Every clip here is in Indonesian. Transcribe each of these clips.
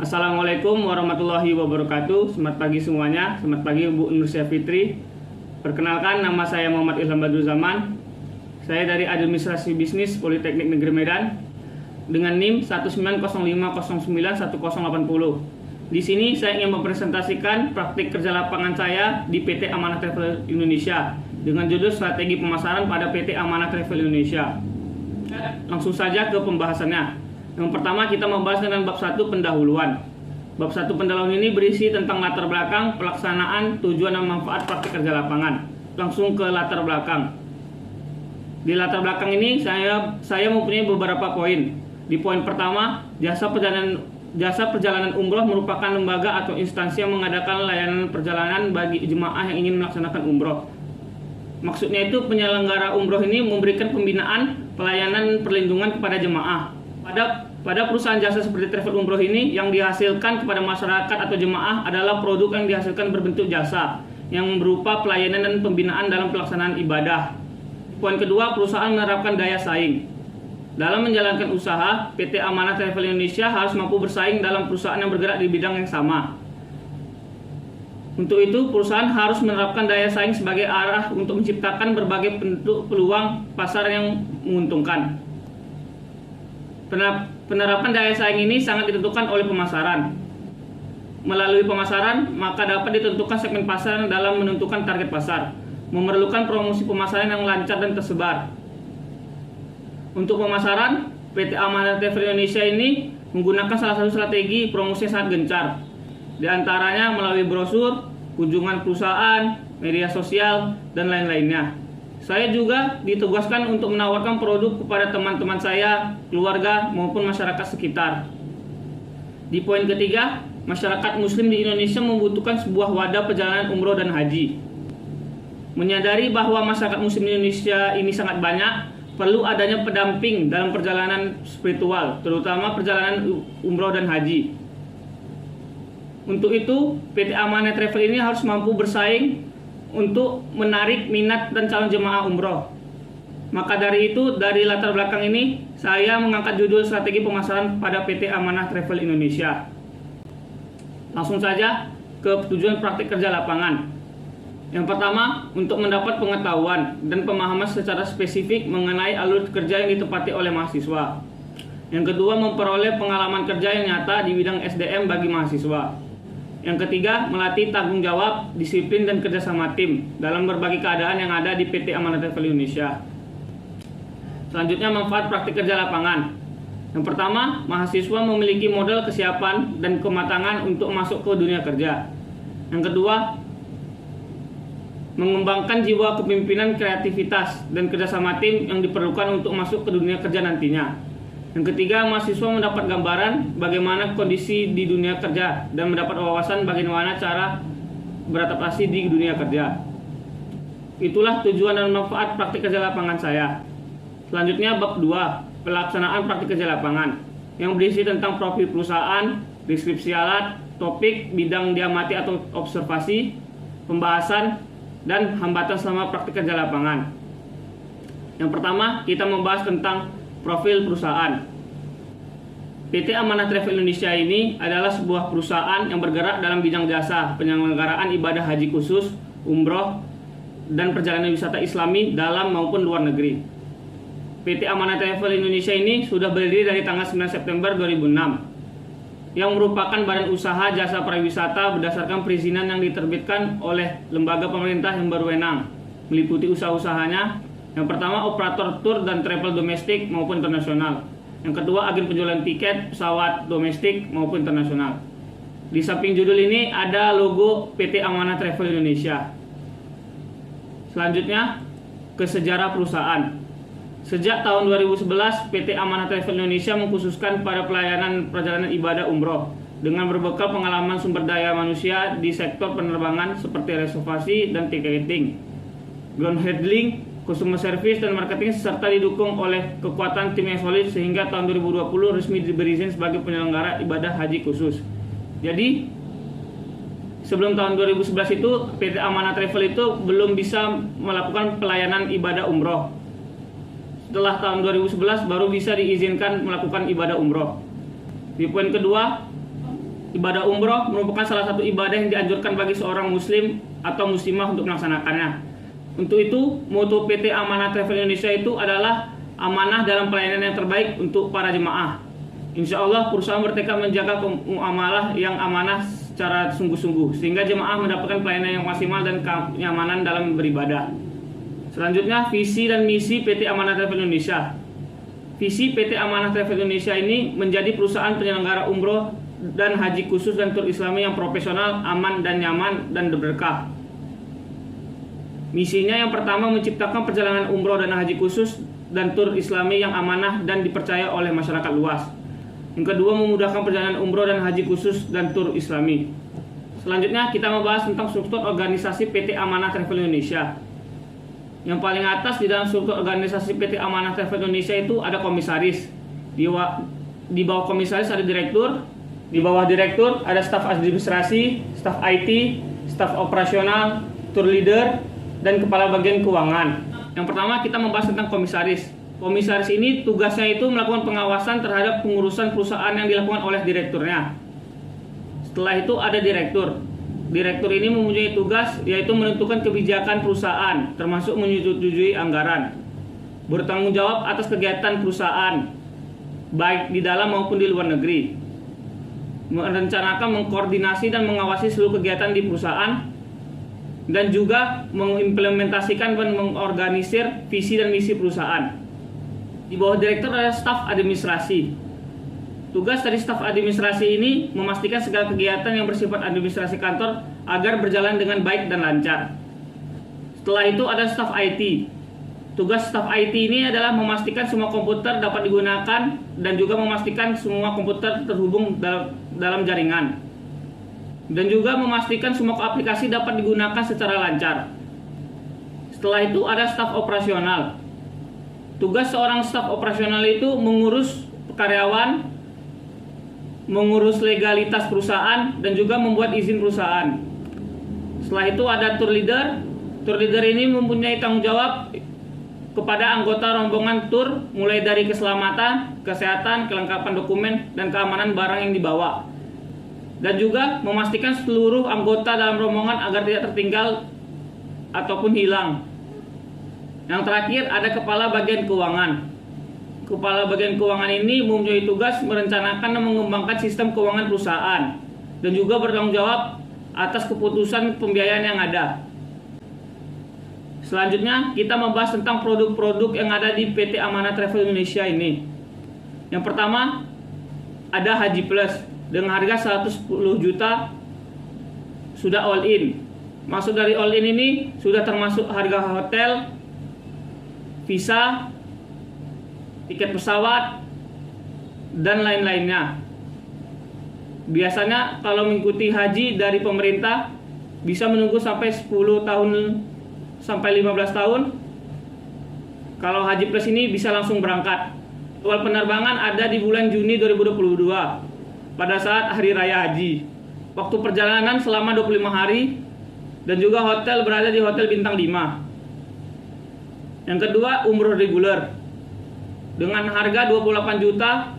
Assalamualaikum warahmatullahi wabarakatuh. Selamat pagi semuanya. Selamat pagi Bu Nursia Fitri. Perkenalkan, nama saya Muhammad Ilham Badruzaman. Saya dari Administrasi Bisnis Politeknik Negeri Medan dengan NIM 190509180. Di sini saya ingin mempresentasikan praktik kerja lapangan saya di PT Amanah Travel Indonesia dengan judul Strategi Pemasaran pada PT Amanah Travel Indonesia. Langsung saja ke pembahasannya. Yang pertama kita membahas dengan bab 1 pendahuluan. Bab 1 pendahuluan ini berisi tentang latar belakang, pelaksanaan, tujuan dan manfaat praktik kerja lapangan. Langsung ke latar belakang. Di latar belakang ini saya mempunyai beberapa poin. Di poin pertama, jasa perjalanan umroh merupakan lembaga atau instansi yang mengadakan layanan perjalanan bagi jemaah yang ingin melaksanakan umroh. Maksudnya itu penyelenggara umroh ini memberikan pembinaan, pelayanan, perlindungan kepada jemaah. Pada perusahaan jasa seperti travel umroh ini, yang dihasilkan kepada masyarakat atau jemaah adalah produk yang dihasilkan berbentuk jasa yang berupa pelayanan dan pembinaan dalam pelaksanaan ibadah. Poin kedua, perusahaan menerapkan daya saing. Dalam menjalankan usaha, PT Amanah Travel Indonesia harus mampu bersaing dalam perusahaan yang bergerak di bidang yang sama. Untuk itu, perusahaan harus menerapkan daya saing sebagai arah untuk menciptakan berbagai bentuk peluang pasar yang menguntungkan. Penerapan daya saing ini sangat ditentukan oleh pemasaran. Melalui pemasaran, maka dapat ditentukan segmen pasar dalam menentukan target pasar, memerlukan promosi pemasaran yang lancar dan tersebar. Untuk pemasaran, PT Amanah Travel Indonesia ini menggunakan salah satu strategi promosi yang sangat gencar. Di antaranya melalui brosur, kunjungan perusahaan, media sosial, dan lain-lainnya. Saya juga ditugaskan untuk menawarkan produk kepada teman-teman saya, keluarga, maupun masyarakat sekitar. Di poin ketiga, masyarakat muslim di Indonesia membutuhkan sebuah wadah perjalanan umroh dan haji. Menyadari bahwa masyarakat muslim di Indonesia ini sangat banyak, perlu adanya pendamping dalam perjalanan spiritual, terutama perjalanan umroh dan haji. Untuk itu, PT Amanah Travel ini harus mampu bersaing untuk menarik minat dan calon jemaah umroh. Maka dari itu, dari latar belakang ini, saya mengangkat judul Strategi Pemasaran pada PT Amanah Travel Indonesia. Langsung saja ke tujuan praktik kerja lapangan. Yang pertama, untuk mendapat pengetahuan dan pemahaman secara spesifik mengenai alur kerja yang ditempati oleh mahasiswa. Yang kedua, memperoleh pengalaman kerja yang nyata di bidang SDM bagi mahasiswa. Yang ketiga, melatih tanggung jawab, disiplin, dan kerjasama tim dalam berbagai keadaan yang ada di PT Amanah Travel Indonesia. Selanjutnya, manfaat praktik kerja lapangan. Yang pertama, mahasiswa memiliki modal kesiapan dan kematangan untuk masuk ke dunia kerja. Yang kedua, mengembangkan jiwa kepemimpinan, kreativitas, dan kerjasama tim yang diperlukan untuk masuk ke dunia kerja nantinya. Yang ketiga, mahasiswa mendapat gambaran bagaimana kondisi di dunia kerja dan mendapat wawasan bagaimana cara beradaptasi di dunia kerja. Itulah tujuan dan manfaat praktik kerja lapangan saya. Selanjutnya bab 2, pelaksanaan praktik kerja lapangan, yang berisi tentang profil perusahaan, deskripsi alat, topik, bidang diamati atau observasi, pembahasan, dan hambatan selama praktik kerja lapangan. Yang pertama, kita membahas tentang profil perusahaan. PT Amanah Travel Indonesia ini adalah sebuah perusahaan yang bergerak dalam bidang jasa penyelenggaraan ibadah haji khusus, umroh, dan perjalanan wisata Islami dalam maupun luar negeri. PT Amanah Travel Indonesia ini sudah berdiri dari tanggal 9 September 2006, yang merupakan badan usaha jasa pariwisata berdasarkan perizinan yang diterbitkan oleh lembaga pemerintah yang berwenang, meliputi usaha-usahanya. Yang pertama, operator tour dan travel domestik maupun internasional. Yang kedua, agen penjualan tiket pesawat domestik maupun internasional. Di samping judul ini ada logo PT Amanah Travel Indonesia. Selanjutnya, ke sejarah perusahaan. Sejak tahun 2011, PT Amanah Travel Indonesia mengkhususkan pada pelayanan perjalanan ibadah umroh dengan berbekal pengalaman sumber daya manusia di sektor penerbangan seperti reservasi dan ticketing, ground handling, customer service, dan marketing, serta didukung oleh kekuatan tim yang solid sehingga tahun 2020 resmi diberi izin sebagai penyelenggara ibadah haji khusus. Jadi sebelum tahun 2011 itu PT Amanah Travel itu belum bisa melakukan pelayanan ibadah umroh. Setelah tahun 2011 baru bisa diizinkan melakukan ibadah umroh. Di poin kedua, Ibadah umroh merupakan salah satu ibadah yang dianjurkan bagi seorang muslim atau muslimah untuk melaksanakannya. Untuk itu, moto PT Amanah Travel Indonesia itu adalah amanah dalam pelayanan yang terbaik untuk para jemaah. Insya Allah perusahaan bertekad menjaga muamalah yang amanah secara sungguh-sungguh sehingga jemaah mendapatkan pelayanan yang maksimal dan kenyamanan dalam beribadah. Selanjutnya, visi dan misi PT Amanah Travel Indonesia. Visi PT Amanah Travel Indonesia ini menjadi perusahaan penyelenggara umroh dan haji khusus dan tur Islami yang profesional, aman dan nyaman dan berkah. Misinya yang pertama menciptakan perjalanan umroh dan haji khusus dan tur Islami yang amanah dan dipercaya oleh masyarakat luas. Yang kedua, memudahkan perjalanan umroh dan haji khusus dan tur Islami. Selanjutnya kita membahas tentang struktur organisasi PT Amanah Travel Indonesia. Yang paling atas di dalam struktur organisasi PT Amanah Travel Indonesia itu ada komisaris. Di bawah komisaris ada direktur. Di bawah direktur ada staf administrasi, staf IT, staf operasional, tour leader, dan kepala bagian keuangan. Yang pertama kita membahas tentang komisaris. Komisaris ini tugasnya itu melakukan pengawasan terhadap pengurusan perusahaan yang dilakukan oleh direkturnya. Setelah itu ada direktur. Direktur ini mempunyai tugas yaitu menentukan kebijakan perusahaan, termasuk menyetujui anggaran. Bertanggung jawab atas kegiatan perusahaan, baik di dalam maupun di luar negeri. Merencanakan, mengkoordinasi dan mengawasi seluruh kegiatan di perusahaan, dan juga mengimplementasikan dan mengorganisir visi dan misi perusahaan. Di bawah direktur ada staf administrasi. Tugas dari staf administrasi ini memastikan segala kegiatan yang bersifat administrasi kantor agar berjalan dengan baik dan lancar. Setelah itu ada staf IT. Tugas staf IT ini adalah memastikan semua komputer dapat digunakan dan juga memastikan semua komputer terhubung dalam jaringan. Dan juga memastikan semua aplikasi dapat digunakan secara lancar. Setelah itu ada staf operasional. Tugas seorang staf operasional itu mengurus karyawan, mengurus legalitas perusahaan, dan juga membuat izin perusahaan. Setelah itu ada tour leader. Tour leader ini mempunyai tanggung jawab kepada anggota rombongan tur, mulai dari keselamatan, kesehatan, kelengkapan dokumen, dan keamanan barang yang dibawa. Dan juga memastikan seluruh anggota dalam rombongan agar tidak tertinggal ataupun hilang. Yang terakhir ada kepala bagian keuangan. Kepala bagian keuangan ini mempunyai tugas merencanakan dan mengembangkan sistem keuangan perusahaan dan juga bertanggung jawab atas keputusan pembiayaan yang ada. Selanjutnya kita membahas tentang produk-produk yang ada di PT Amanah Travel Indonesia ini. Yang pertama ada Haji Plus dengan harga 110 juta sudah all in. Maksud dari all in ini sudah termasuk harga hotel, visa, tiket pesawat, dan lain-lainnya. Biasanya kalau mengikuti haji dari pemerintah bisa menunggu sampai 10 tahun sampai 15 tahun. Kalau Haji Plus ini bisa langsung berangkat. Jadwal penerbangan ada di bulan Juni 2022 pada saat hari raya haji. Waktu perjalanan selama 25 hari dan juga hotel berada di hotel bintang 5. Yang kedua, umroh reguler dengan harga 28 juta.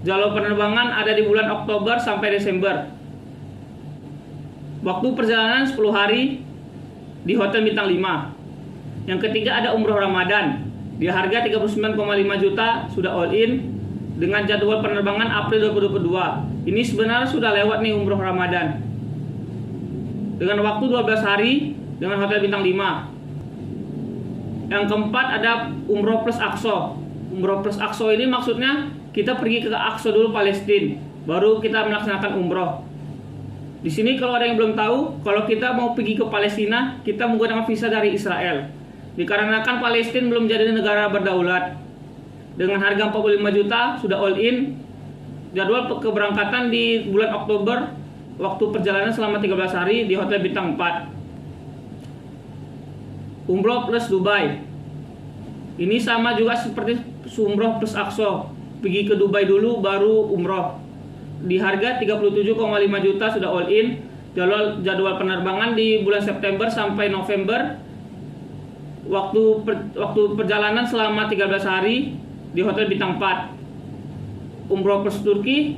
Jalur penerbangan ada di bulan Oktober sampai Desember. Waktu perjalanan 10 hari di hotel bintang 5. Yang ketiga ada umroh Ramadan di harga 39,5 juta sudah all in dengan jadwal penerbangan April 2022. Ini sebenarnya sudah lewat nih umroh Ramadan. Dengan waktu 12 hari dengan hotel bintang 5. Yang keempat ada umroh plus Aqsa. Umroh plus Aqsa ini maksudnya kita pergi ke Aqsa dulu Palestina, baru kita melaksanakan umroh. Di sini kalau ada yang belum tahu, kalau kita mau pergi ke Palestina, kita menggunakan visa dari Israel. Dikarenakan Palestina belum jadi negara berdaulat. Dengan harga 45 juta sudah all in. Jadwal keberangkatan di bulan Oktober, waktu perjalanan selama 13 hari di hotel bintang 4. Umroh plus Dubai. Ini sama juga seperti umroh plus Aqsa. Pergi ke Dubai dulu baru umroh. Di harga 37,5 juta sudah all in. Jadwal penerbangan di bulan September sampai November. Waktu perjalanan selama 13 hari di hotel bintang 4. Umroh plus Turki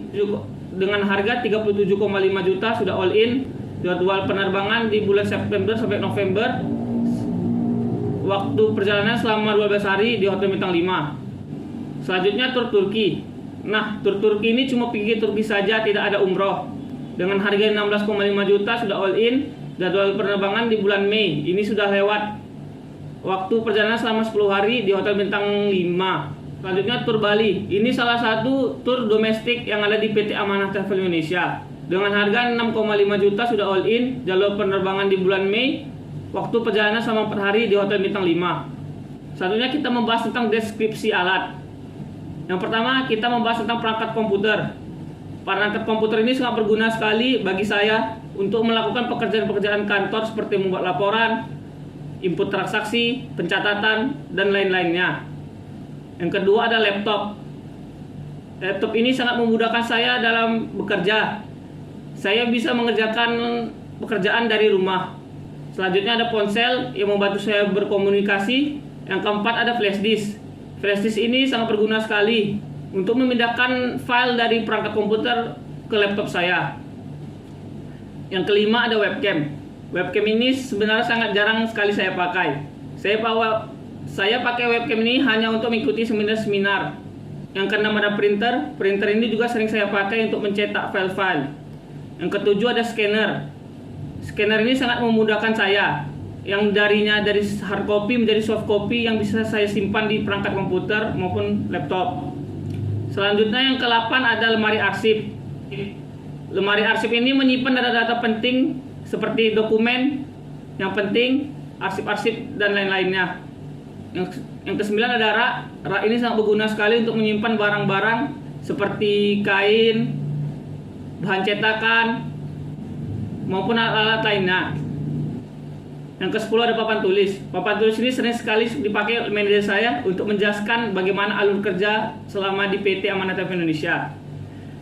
dengan harga 37,5 juta sudah all in. Jadwal penerbangan di bulan September sampai November. Waktu perjalanan selama 12 hari di Hotel Bintang 5. Selanjutnya tur Turki. Nah, tur Turki ini cuma pergi Turki saja, tidak ada umroh. Dengan harga 16,5 juta sudah all in. Jadwal penerbangan di bulan Mei. Ini sudah lewat. Waktu perjalanan selama 10 hari di Hotel Bintang 5. Selanjutnya tur Bali. Ini salah satu tur domestik yang ada di PT Amanah Travel Indonesia. Dengan harga 6,5 juta sudah all in. Jalur penerbangan di bulan Mei. Waktu perjalanan selama 4 hari di Hotel Bintang 5. Selanjutnya kita membahas tentang deskripsi alat. Yang pertama kita membahas tentang perangkat komputer. Perangkat komputer ini sangat berguna sekali bagi saya untuk melakukan pekerjaan-pekerjaan kantor seperti membuat laporan, input transaksi, pencatatan, dan lain-lainnya. Yang kedua ada laptop. Laptop ini sangat memudahkan saya dalam bekerja. Saya bisa mengerjakan pekerjaan dari rumah. Selanjutnya ada ponsel yang membantu saya berkomunikasi. Yang keempat ada flash disk. Flash disk ini sangat berguna sekali untuk memindahkan file dari perangkat komputer ke laptop saya. Yang kelima ada webcam. Webcam ini sebenarnya sangat jarang sekali saya pakai. Saya pakai webcam ini hanya untuk mengikuti seminar-seminar. Yang keenam ada printer. Printer ini juga sering saya pakai untuk mencetak file-file. Yang ketujuh ada scanner. Scanner ini sangat memudahkan saya. Yang darinya dari hard copy menjadi soft copy yang bisa saya simpan di perangkat komputer maupun laptop. Selanjutnya yang ke-8 ada lemari arsip. Lemari arsip ini menyimpan data-data penting seperti dokumen yang penting, arsip-arsip dan lain-lainnya. Yang ke-9 ada rak. Rak ini sangat berguna sekali untuk menyimpan barang-barang seperti kain, bahan cetakan maupun alat-alat lainnya. Yang ke-10 ada papan tulis. Papan tulis ini sering sekali dipakai manajer saya untuk menjelaskan bagaimana alur kerja selama di PT Amanah Travel Indonesia.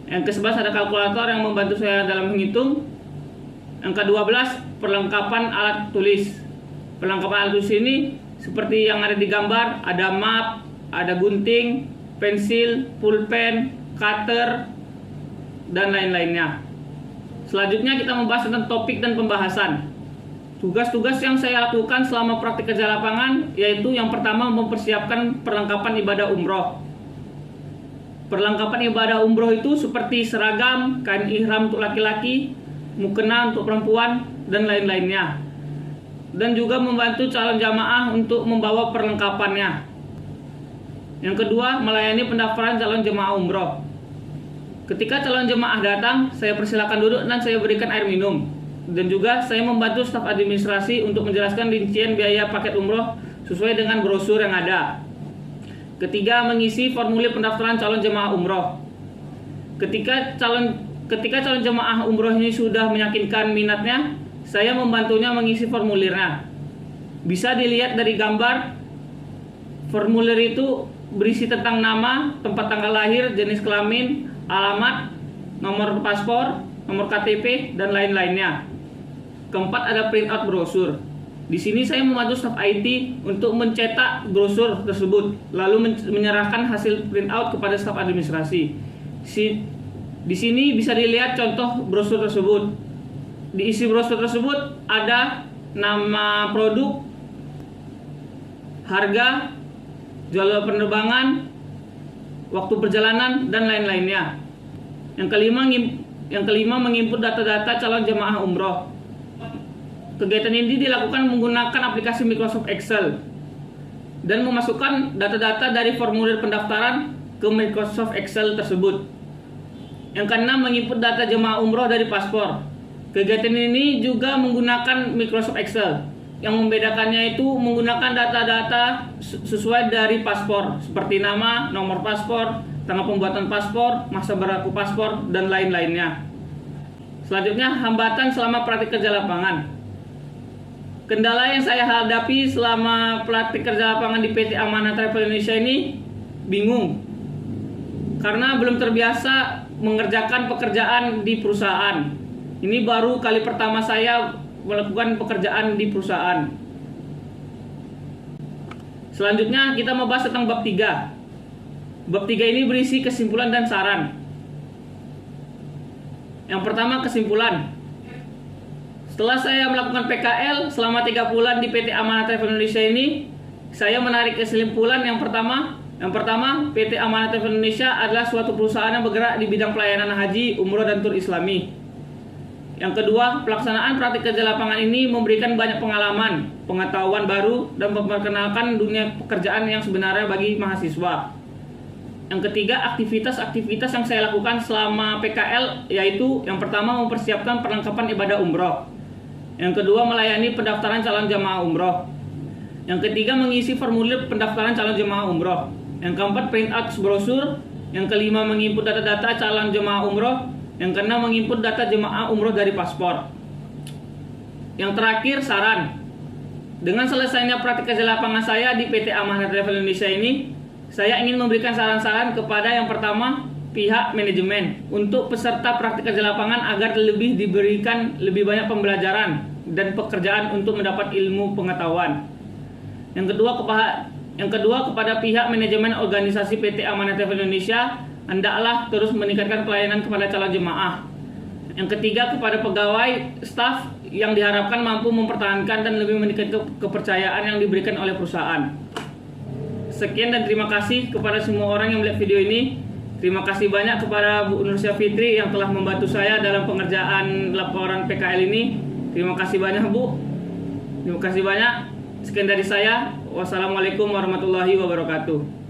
Yang ke-11 ada kalkulator yang membantu saya dalam menghitung. Yang ke-12 perlengkapan alat tulis. Perlengkapan alat tulis ini seperti yang ada di gambar, ada map, ada gunting, pensil, pulpen, cutter, dan lain-lainnya. Selanjutnya kita membahas tentang topik dan pembahasan. Tugas-tugas yang saya lakukan selama praktik kerja lapangan yaitu yang pertama mempersiapkan perlengkapan ibadah umroh. Perlengkapan ibadah umroh itu seperti seragam, kain ihram untuk laki-laki, mukena untuk perempuan, dan lain-lainnya. Dan juga membantu calon jamaah untuk membawa perlengkapannya. Yang kedua, melayani pendaftaran calon jemaah umroh. Ketika calon jemaah datang, saya persilakan duduk dan saya berikan air minum. Dan juga saya membantu staf administrasi untuk menjelaskan rincian biaya paket umroh sesuai dengan brosur yang ada. Ketiga, mengisi formulir pendaftaran calon jemaah umroh. Ketika calon jemaah umroh ini sudah meyakinkan minatnya, saya membantunya mengisi formulirnya. Bisa dilihat dari gambar. Formulir itu berisi tentang nama, tempat tanggal lahir, jenis kelamin, alamat, nomor paspor, nomor KTP, dan lain-lainnya. Keempat ada printout brosur. Di sini saya membantu staf IT untuk mencetak brosur tersebut, lalu menyerahkan hasil printout kepada staf administrasi. Di sini bisa dilihat contoh brosur tersebut. Di isi brosur tersebut ada nama produk, harga, jadwal penerbangan, waktu perjalanan, dan lain-lainnya. Yang kelima menginput data-data calon jemaah umroh. Kegiatan ini dilakukan menggunakan aplikasi Microsoft Excel dan memasukkan data-data dari formulir pendaftaran ke Microsoft Excel tersebut. Yang keenam menginput data jemaah umroh dari paspor. Kegiatan ini juga menggunakan Microsoft Excel. Yang membedakannya itu menggunakan data-data sesuai dari paspor seperti nama, nomor paspor, tanggal pembuatan paspor, masa berlaku paspor, dan lain-lainnya. Selanjutnya, hambatan selama praktik kerja lapangan. Kendala yang saya hadapi selama praktik kerja lapangan di PT Amanah Travel Indonesia ini bingung. Karena belum terbiasa mengerjakan pekerjaan di perusahaan. Ini baru kali pertama saya melakukan pekerjaan di perusahaan. Selanjutnya kita membahas tentang bab 3. Bab 3 ini berisi kesimpulan dan saran. Yang pertama, kesimpulan. Setelah saya melakukan PKL selama 3 bulan di PT Amanah Travel Indonesia ini, saya menarik kesimpulan yang pertama, PT Amanah Travel Indonesia adalah suatu perusahaan yang bergerak di bidang pelayanan haji, umroh, dan tur islami. Yang kedua, pelaksanaan praktik kerja lapangan ini memberikan banyak pengalaman, pengetahuan baru, dan memperkenalkan dunia pekerjaan yang sebenarnya bagi mahasiswa. Yang ketiga, aktivitas-aktivitas yang saya lakukan selama PKL yaitu yang pertama, mempersiapkan perlengkapan ibadah umroh. Yang kedua, melayani pendaftaran calon jemaah umroh. Yang ketiga, mengisi formulir pendaftaran calon jemaah umroh. Yang keempat, print out brosur. Yang kelima, menginput data-data calon jemaah umroh. Yang keenam, menginput data jemaah umroh dari paspor. Yang terakhir, saran. Dengan selesainya praktik kerja lapangan saya di PT Amanah Travel Indonesia ini, saya ingin memberikan saran-saran kepada yang pertama, pihak manajemen untuk peserta praktik kerja lapangan agar diberikan lebih banyak pembelajaran dan pekerjaan untuk mendapat ilmu pengetahuan. Yang kedua kepada pihak manajemen organisasi PT Amanah Travel Indonesia, hendaklah terus meningkatkan pelayanan kepada calon jemaah. Yang ketiga, kepada pegawai, staf yang diharapkan mampu mempertahankan dan lebih meningkatkan kepercayaan yang diberikan oleh perusahaan. Sekian dan terima kasih kepada semua orang yang melihat video ini. Terima kasih banyak kepada Bu Nursia Fitri yang telah membantu saya dalam pengerjaan laporan PKL ini. Terima kasih banyak, Bu. Terima kasih banyak. Sekian dari saya. Wassalamualaikum warahmatullahi wabarakatuh.